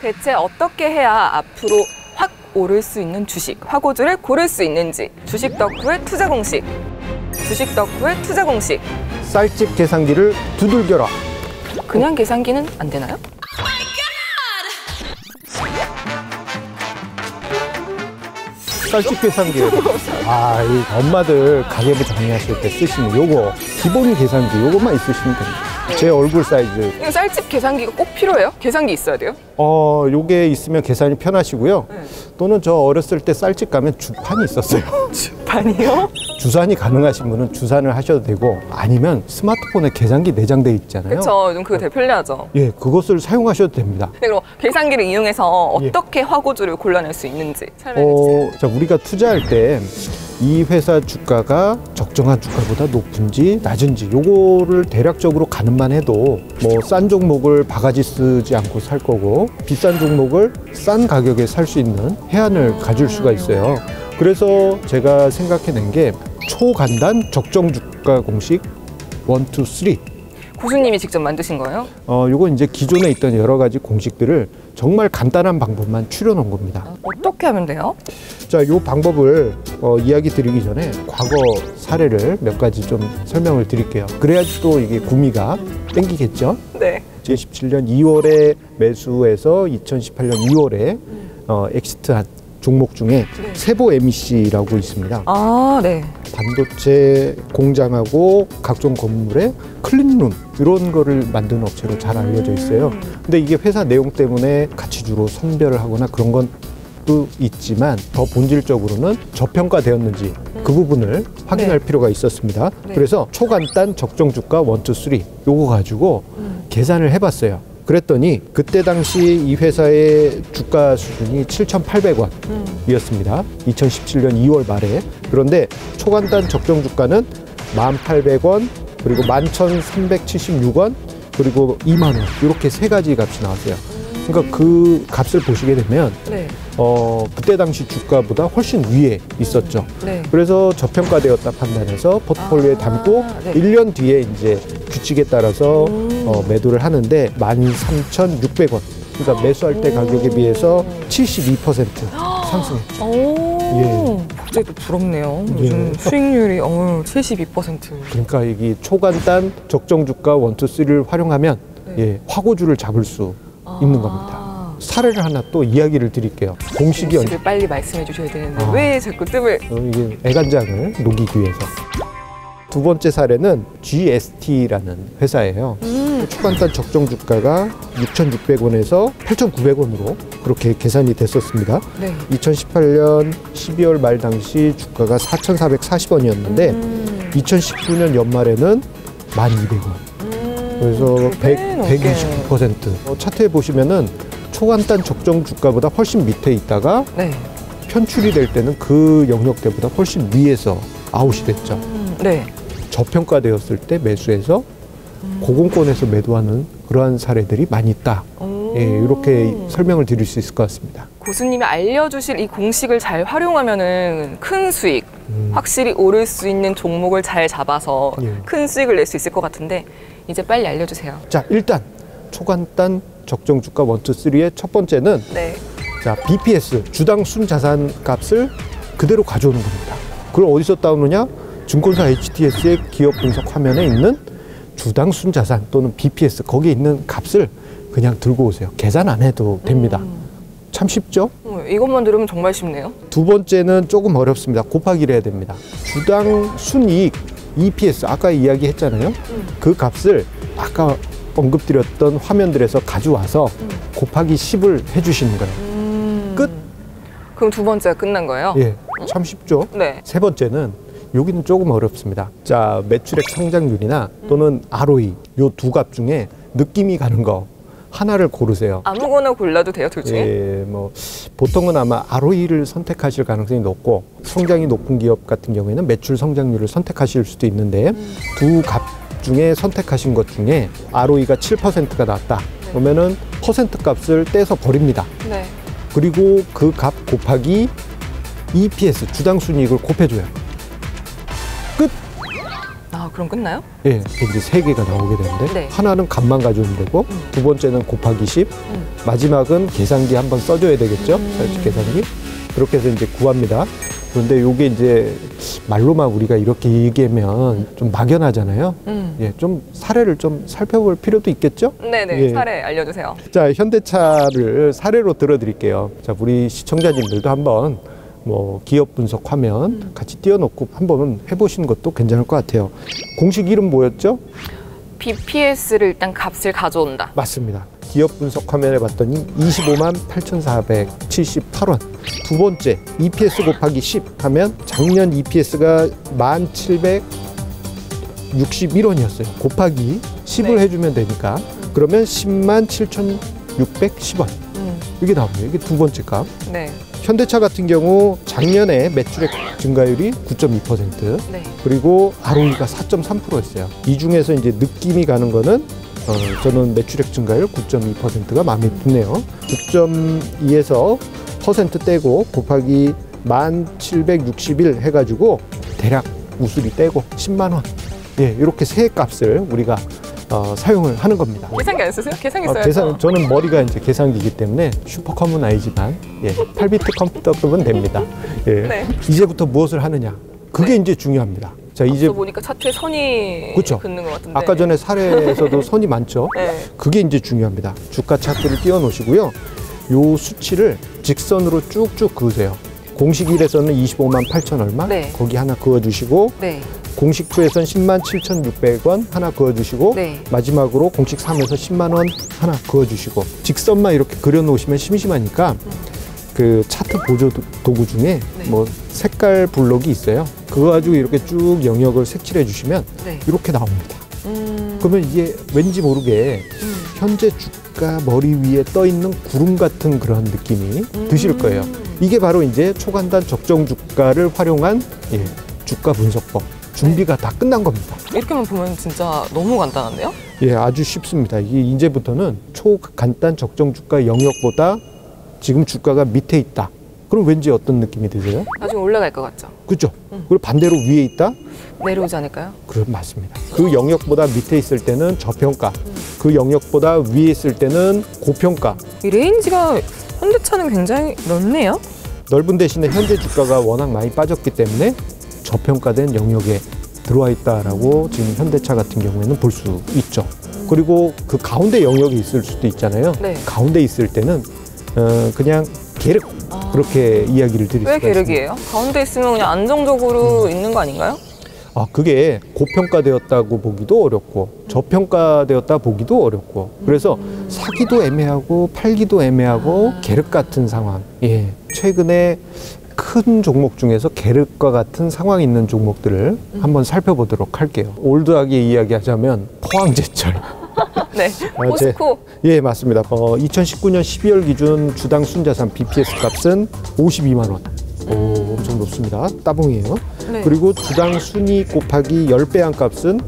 대체 어떻게 해야 앞으로 확 오를 수 있는 주식, 화고주를 고를 수 있는지. 주식 덕후의 투자 공식. 주식 덕후의 투자 공식. 쌀집 계산기를 두들겨라. 그냥 계산기는 안 되나요? 쌀집 계산기. 이 엄마들 가계부 정리하실 때 쓰시는 요거 기본 계산기 요것만 있으시면 됩니다. 제 얼굴 사이즈. 이거 쌀집 계산기가 꼭 필요해요? 계산기 있어야 돼요? 요게 있으면 계산이 편하시고요. 또는 저 어렸을 때 쌀집 가면 주판이 있었어요. 주판이요? 주산이 가능하신 분은 주산을 하셔도 되고, 아니면 스마트폰에 계산기 내장돼 있잖아요. 그렇죠. 요즘 그거 되게 편리하죠. 예, 그것을 사용하셔도 됩니다. 그리고 계산기를 이용해서 어떻게 화고주를 골라낼 수 있는지 설명해 주세요. 자, 우리가 투자할 때 이 회사 주가가 적정한 주가보다 높은지 낮은지 요거를 대략적으로 가늠만 해도 뭐 싼 종목을 바가지 쓰지 않고 살 거고 비싼 종목을 싼 가격에 살 수 있는 해안을 가질 수가 있어요. 그래서 제가 생각해낸 게 초간단 적정 주가 공식 1, 2, 3. 고수님이 직접 만드신 거예요? 요건 이제 기존에 있던 여러 가지 공식들을 정말 간단한 방법만 추려놓은 겁니다. 어떻게 하면 돼요? 자, 요 방법을 이야기 드리기 전에 과거 사례를 몇 가지 좀 설명을 드릴게요. 그래야지 또 이게 구미가 땡기겠죠? 네. 2017년 2월에 매수해서 2018년 2월에 엑시트한 종목 중에 세보 MEC라고 있습니다. 아, 네. 반도체 공장하고 각종 건물에 클린룸 이런 거를 만드는 업체로 잘 알려져 있어요. 근데 이게 회사 내용 때문에 가치주로 선별을 하거나 그런 것도 있지만 더 본질적으로는 저평가되었는지 그 부분을 확인할 필요가 있었습니다. 그래서 초간단 적정 주가 1, 2, 3 요거 가지고 계산을 해봤어요. 그랬더니 그때 당시 이 회사의 주가 수준이 7,800원이었습니다. 2017년 2월 말에. 그런데 초간단 적정 주가는 1,800원, 그리고 11,376원, 그리고 2만 원 이렇게 세 가지 값이 나왔어요. 그러니까 그 값을 보시게 되면 그때 당시 주가보다 훨씬 위에 있었죠. 그래서 저평가되었다 판단해서 포트폴리오에 담고 1년 뒤에 이제 규칙에 따라서 매도를 하는데 13,600원. 그러니까 매수할 때 가격에 비해서 72% 상승했죠. 예. 갑자기 또 부럽네요. 요즘 수익률이 72%. 그러니까 이게 초간단 적정 주가 1, 2, 3를 활용하면 화고주를 잡을 수 있는 겁니다. 사례를 하나 또 이야기를 드릴게요. 공식이 빨리 말씀해 주셔야 되는데 왜 자꾸 뜸을 이게 애간장을 녹이기 위해서. 두 번째 사례는 GST라는 회사예요. 초간단 적정 주가가 6,600원에서 8,900원으로 그렇게 계산이 됐었습니다. 2018년 12월 말 당시 주가가 4,440원이었는데 2019년 연말에는 1,200원. 그래서 129%. 차트에 보시면은 초간단 적정 주가보다 훨씬 밑에 있다가 편출이 될 때는 그 영역대보다 훨씬 위에서 아웃이 됐죠. 저평가되었을 때 매수해서 고공권에서 매도하는 그러한 사례들이 많이 있다. 이렇게 설명을 드릴 수 있을 것 같습니다. 고수님이 알려주실 이 공식을 잘 활용하면은 큰 수익, 확실히 오를 수 있는 종목을 잘 잡아서 큰 수익을 낼 수 있을 것 같은데 이제 빨리 알려주세요. 자, 일단 초간단 적정 주가 1, 2, 3의 첫 번째는 자, BPS, 주당 순자산 값을 그대로 가져오는 겁니다. 그걸 어디서 따오느냐? 증권사 HTS의 기업 분석 화면에 있는 주당 순자산 또는 BPS 거기에 있는 값을 그냥 들고 오세요. 계산 안 해도 됩니다. 참 쉽죠? 이것만 들으면 정말 쉽네요. 두 번째는 조금 어렵습니다. 곱하기를 해야 됩니다. 주당 순이익 EPS 아까 이야기했잖아요. 그 값을 아까 언급드렸던 화면들에서 가져와서 곱하기 10을 해주시는 거예요. 끝. 그럼 두 번째가 끝난 거예요? 예, 참 쉽죠? 세 번째는 여기는 조금 어렵습니다. 자, 매출액 성장률이나 또는 ROE 요 두 값 중에 느낌이 가는 거 하나를 고르세요. 아무거나 골라도 돼요, 둘 중에? 예, 뭐 보통은 아마 ROE를 선택하실 가능성이 높고 성장이 높은 기업 같은 경우에는 매출 성장률을 선택하실 수도 있는데 두 값 중에 선택하신 것 중에 ROE가 7%가 나왔다. 그러면은 퍼센트 값을 떼서 버립니다. 그리고 그 값 곱하기 EPS 주당 순이익을 곱해줘요. 끝. 그럼 끝나요? 예, 이제 세 개가 나오게 되는데 네. 하나는 값만 가져오면 되고 두 번째는 곱하기 10, 마지막은 계산기 한번 써줘야 되겠죠? 설치 계산기. 그렇게 해서 이제 구합니다. 그런데 요게 이제 말로만 우리가 이렇게 얘기하면 좀 막연하잖아요. 예, 좀 사례를 좀 살펴볼 필요도 있겠죠? 네네, 예. 사례 알려주세요. 자, 현대차를 사례로 들어드릴게요. 자, 우리 시청자님들도 한번 뭐 기업 분석 화면 같이 띄워놓고 한번 해보시는 것도 괜찮을 것 같아요. 공식 이름 뭐였죠? BPS를 일단 값을 가져온다. 맞습니다. 기업 분석 화면에 봤더니 25만 8,478원. 두 번째, EPS 곱하기 10 하면 작년 EPS가 1,761원이었어요. 곱하기 10을 네. 해주면 되니까. 그러면 10만 7,610원. 이게 나옵니다. 이게 두 번째 값. 네. 현대차 같은 경우 작년에 매출액 증가율이 9.2%, 네. 그리고 ROE가 4.3%였어요. 이 중에서 이제 느낌이 가는 거는 저는 매출액 증가율 9.2%가 마음에 드네요. 9.2에서 퍼센트 떼고 곱하기 1,761 해가지고 대략 우수리 떼고 10만 원. 예, 이렇게 세 값을 우리가 사용을 하는 겁니다. 계산기 안 쓰세요? 계산기 써야죠. 저는 머리가 이제 계산기이기 때문에 슈퍼컴은 아니지만 8비트 컴퓨터급은 됩니다. 예. 네. 이제부터 무엇을 하느냐? 그게 이제 중요합니다. 자, 이제 보니까 차트에 선이 그쵸? 긋는 것 같은데. 아까 전에 사례에서도 선이 많죠. 네. 그게 이제 중요합니다. 주가 차트를 띄워 놓으시고요. 요 수치를 직선으로 쭉쭉 그으세요. 공식 1에서는 25만 8천 얼마? 네. 거기 하나 그어주시고 네. 공식 2에서는 10만 7,600원 하나 그어주시고 네. 마지막으로 공식 3에서 10만 원 하나 그어주시고 직선만 이렇게 그려놓으시면 심심하니까 그 차트 보조 도구 중에 네. 뭐 색깔 블록이 있어요. 그거 가지고 이렇게 쭉 영역을 색칠해 주시면 네. 이렇게 나옵니다. 그러면 이게 왠지 모르게 현재 주가 머리 위에 떠 있는 구름 같은 그런 느낌이 드실 거예요. 이게 바로 이제 초간단 적정 주가를 활용한 주가 분석법. 준비가 다 끝난 겁니다. 이렇게만 보면 진짜 너무 간단한데요? 예, 아주 쉽습니다. 이게 이제부터는 초간단 적정 주가 영역보다 지금 주가가 밑에 있다. 그럼 왠지 어떤 느낌이 드세요? 나중에 올라갈 것 같죠? 그렇죠? 그리고 반대로 위에 있다? 내려오지 않을까요? 그럼 맞습니다. 그 영역보다 밑에 있을 때는 저평가, 그 영역보다 위에 있을 때는 고평가. 이 레인지가 현대차는 굉장히 넓네요? 넓은 대신에 현재 주가가 워낙 많이 빠졌기 때문에 저평가된 영역에 들어와 있다라고 지금 현대차 같은 경우에는 볼 수 있죠. 그리고 그 가운데 영역이 있을 수도 있잖아요. 네. 가운데 있을 때는 그냥 계륵 그렇게 이야기를 드릴 수가 왜 있습니다. 계륵이에요? 가운데 있으면 그냥 안정적으로 있는 거 아닌가요? 그게 고평가되었다고 보기도 어렵고 저평가되었다 보기도 어렵고 그래서 사기도 애매하고 팔기도 애매하고 계륵 같은 상황. 예, 최근에 큰 종목 중에서 계륵과 같은 상황이 있는 종목들을 한번 살펴보도록 할게요. 올드하게 이야기하자면 포항제철. 네, 포스코. 예, 맞습니다. 2019년 12월 기준 주당 순자산 BPS 값은 52만 원. 오, 엄청 높습니다. 따봉이에요. 네. 그리고 주당 순이 곱하기 10배한 값은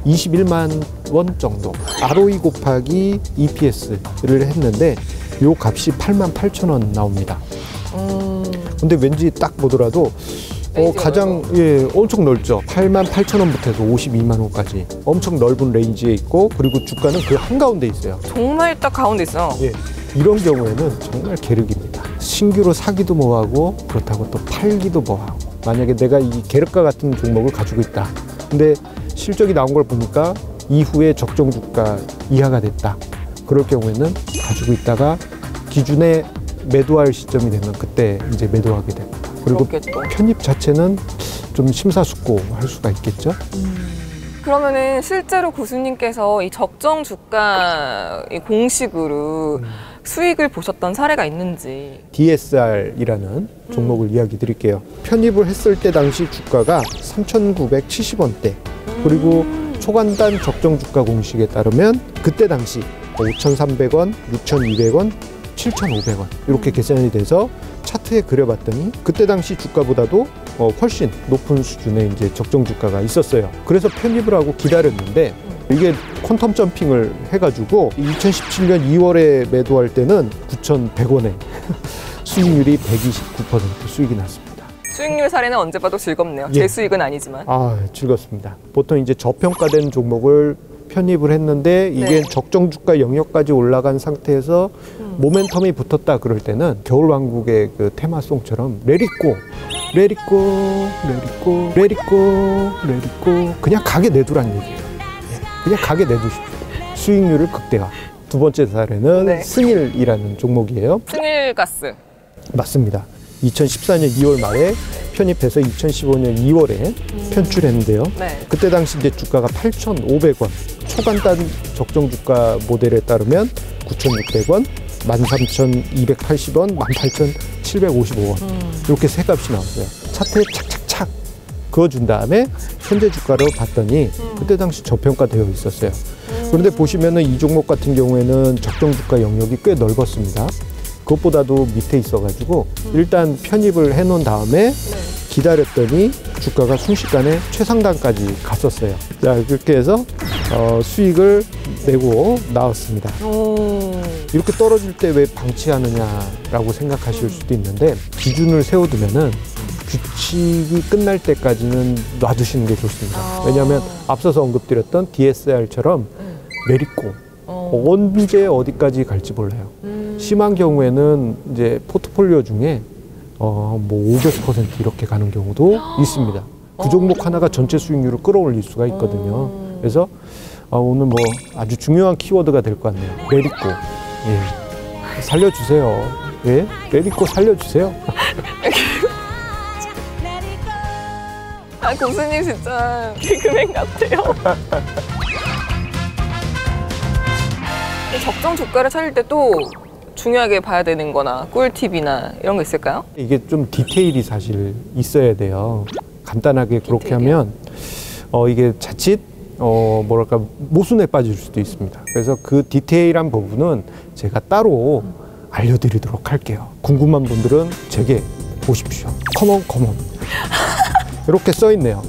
21만 원 정도. ROE 곱하기 EPS를 했는데 요 값이 8만 8천 원 나옵니다. 근데 왠지 딱 보더라도 가장 엄청 넓죠. 8만 8천 원부터 해서 52만 원까지 엄청 넓은 레인지에 있고 그리고 주가는 그 한가운데 있어요. 정말 딱 가운데 있어요. 예, 이런 경우에는 정말 계륵입니다. 신규로 사기도 뭐하고 그렇다고 또 팔기도 뭐하고 만약에 내가 이 계륵과 같은 종목을 가지고 있다. 근데 실적이 나온 걸 보니까 이후에 적정 주가 이하가 됐다. 그럴 경우에는 가지고 있다가 기준에 매도할 시점이 되면 그때 이제 매도하게 됩니다. 그리고 그렇겠죠. 편입 자체는 좀 심사숙고할 수가 있겠죠. 그러면은 실제로 교수님께서 이 적정 주가 이 공식으로 수익을 보셨던 사례가 있는지. DSR이라는 종목을 이야기 드릴게요. 편입을 했을 때 당시 주가가 3,970원대 그리고 초간단 적정 주가 공식에 따르면 그때 당시 5,300원, 6,200원, 7,500원 이렇게 계산이 돼서 차트에 그려봤더니 그때 당시 주가보다도 훨씬 높은 수준의 이제 적정 주가가 있었어요. 그래서 편입을 하고 기다렸는데 이게 퀀텀 점핑을 해가지고 2017년 2월에 매도할 때는 9,100원에 수익률이 129% 수익이 났습니다. 수익률 사례는 언제 봐도 즐겁네요. 제 수익은 아니지만. 아, 즐겁습니다. 보통 이제 저평가된 종목을 편입을 했는데 이게 적정 주가 영역까지 올라간 상태에서 모멘텀이 붙었다 그럴 때는 겨울왕국의 그 테마송처럼 레리꼬, 레리꼬, 레리꼬, 레리꼬, 레리꼬 그냥 가게 내두란 얘기예요. 그냥 가게 내두십시오. 수익률을 극대화. 두 번째 사례는 승일이라는 종목이에요. 승일가스. 맞습니다. 2014년 2월 말에 편입해서 2015년 2월에 편출했는데요. 그때 당시 이제 주가가 8,500원, 초간단 적정 주가 모델에 따르면 9,600원, 13,280원, 18,755원 이렇게 세 값이 나왔어요. 차트에 착착착 그어준 다음에 현재 주가로 봤더니 그때 당시 저평가되어 있었어요. 그런데 보시면은 이 종목 같은 경우에는 적정 주가 영역이 꽤 넓었습니다. 그것보다도 밑에 있어가지고 일단 편입을 해놓은 다음에 기다렸더니 주가가 순식간에 최상단까지 갔었어요. 자, 그렇게 해서 수익을 내고 나왔습니다. 이렇게 떨어질 때 왜 방치하느냐라고 생각하실 수도 있는데 기준을 세워두면은 규칙이 끝날 때까지는 놔두시는 게 좋습니다. 왜냐하면 앞서서 언급드렸던 DSR처럼 내리고 언제 어디까지 갈지 몰라요. 심한 경우에는 이제 포트폴리오 중에 뭐 500% 이렇게 가는 경우도 있습니다. 그 종목 하나가 전체 수익률을 끌어올릴 수가 있거든요. 그래서 오늘 뭐 아주 중요한 키워드가 될 것 같네요. 레리꼬. 예. 살려주세요. 예? 레리꼬 살려주세요. 아, 교수님 진짜 개그맨 같아요. 적정 주가를 찾을 때 또 중요하게 봐야 되는 거나 꿀팁이나 이런 거 있을까요? 이게 좀 디테일이 사실 있어야 돼요. 간단하게 그렇게 하면 이게 자칫 뭐랄까 모순에 빠질 수도 있습니다. 그래서 그 디테일한 부분은 제가 따로 알려드리도록 할게요. 궁금한 분들은 제게 보십시오. 컴온 컴온 이렇게 써 있네요.